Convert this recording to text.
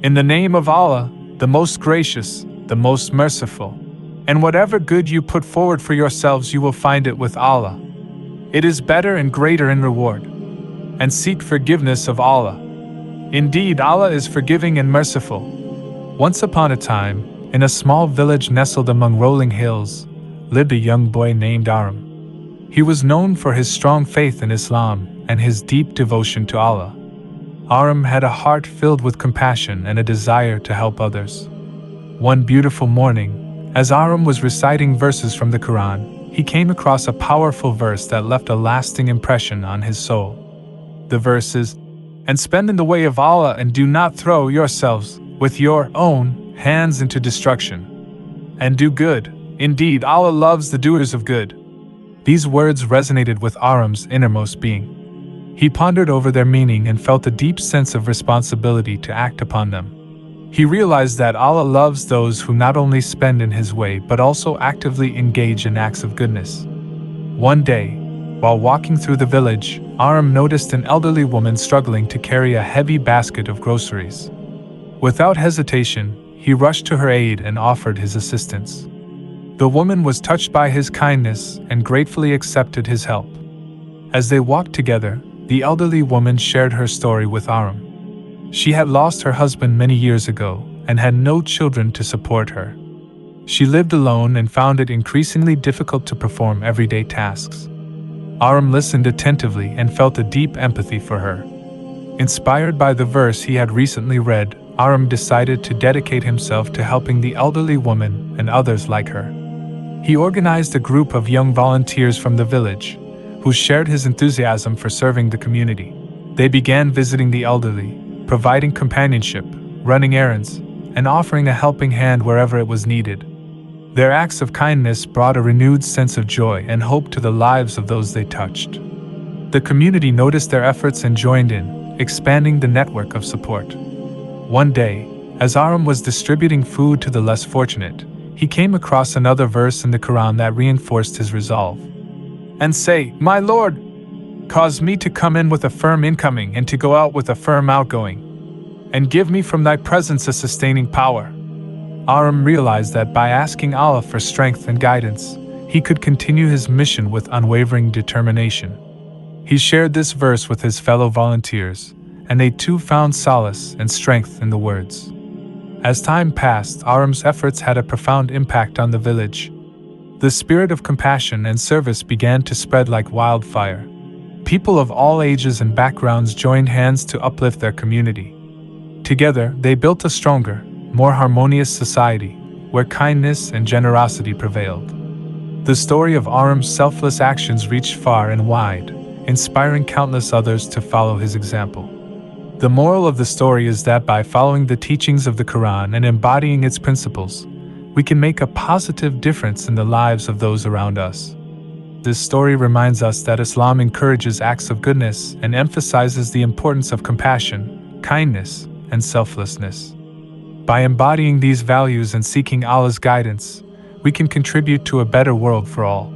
In the name of Allah, the most gracious, the most merciful. And whatever good you put forward for yourselves, you will find it with Allah. It is better and greater in reward. And seek forgiveness of Allah. Indeed, Allah is forgiving and merciful. Once upon a time, in a small village nestled among rolling hills, lived a young boy named Aram. He was known for his strong faith in Islam and his deep devotion to Allah. Aram had a heart filled with compassion and a desire to help others. One beautiful morning, as Aram was reciting verses from the Quran, he came across a powerful verse that left a lasting impression on his soul. The verse is, "And spend in the way of Allah and do not throw yourselves with your own hands into destruction. And do good, indeed Allah loves the doers of good." These words resonated with Aram's innermost being. He pondered over their meaning and felt a deep sense of responsibility to act upon them. He realized that Allah loves those who not only spend in His way but also actively engage in acts of goodness. One day, while walking through the village, Aram noticed an elderly woman struggling to carry a heavy basket of groceries. Without hesitation, he rushed to her aid and offered his assistance. The woman was touched by his kindness and gratefully accepted his help. As they walked together, the elderly woman shared her story with Aram. She had lost her husband many years ago and had no children to support her. She lived alone and found it increasingly difficult to perform everyday tasks. Aram listened attentively and felt a deep empathy for her. Inspired by the verse he had recently read, Aram decided to dedicate himself to helping the elderly woman and others like her. He organized a group of young volunteers from the village, who shared his enthusiasm for serving the community. They began visiting the elderly, providing companionship, running errands, and offering a helping hand wherever it was needed. Their acts of kindness brought a renewed sense of joy and hope to the lives of those they touched. The community noticed their efforts and joined in, expanding the network of support. One day, as Aram was distributing food to the less fortunate, he came across another verse in the Quran that reinforced his resolve. "And say, My Lord, cause me to come in with a firm incoming and to go out with a firm outgoing, and give me from thy presence a sustaining power." Aram realized that by asking Allah for strength and guidance, he could continue his mission with unwavering determination. He shared this verse with his fellow volunteers, and they too found solace and strength in the words. As time passed, Aram's efforts had a profound impact on the village. The spirit of compassion and service began to spread like wildfire. People of all ages and backgrounds joined hands to uplift their community. Together, they built a stronger, more harmonious society, where kindness and generosity prevailed. The story of Aram's selfless actions reached far and wide, inspiring countless others to follow his example. The moral of the story is that by following the teachings of the Quran and embodying its principles, we can make a positive difference in the lives of those around us. This story reminds us that Islam encourages acts of goodness and emphasizes the importance of compassion, kindness, and selflessness. By embodying these values and seeking Allah's guidance, we can contribute to a better world for all.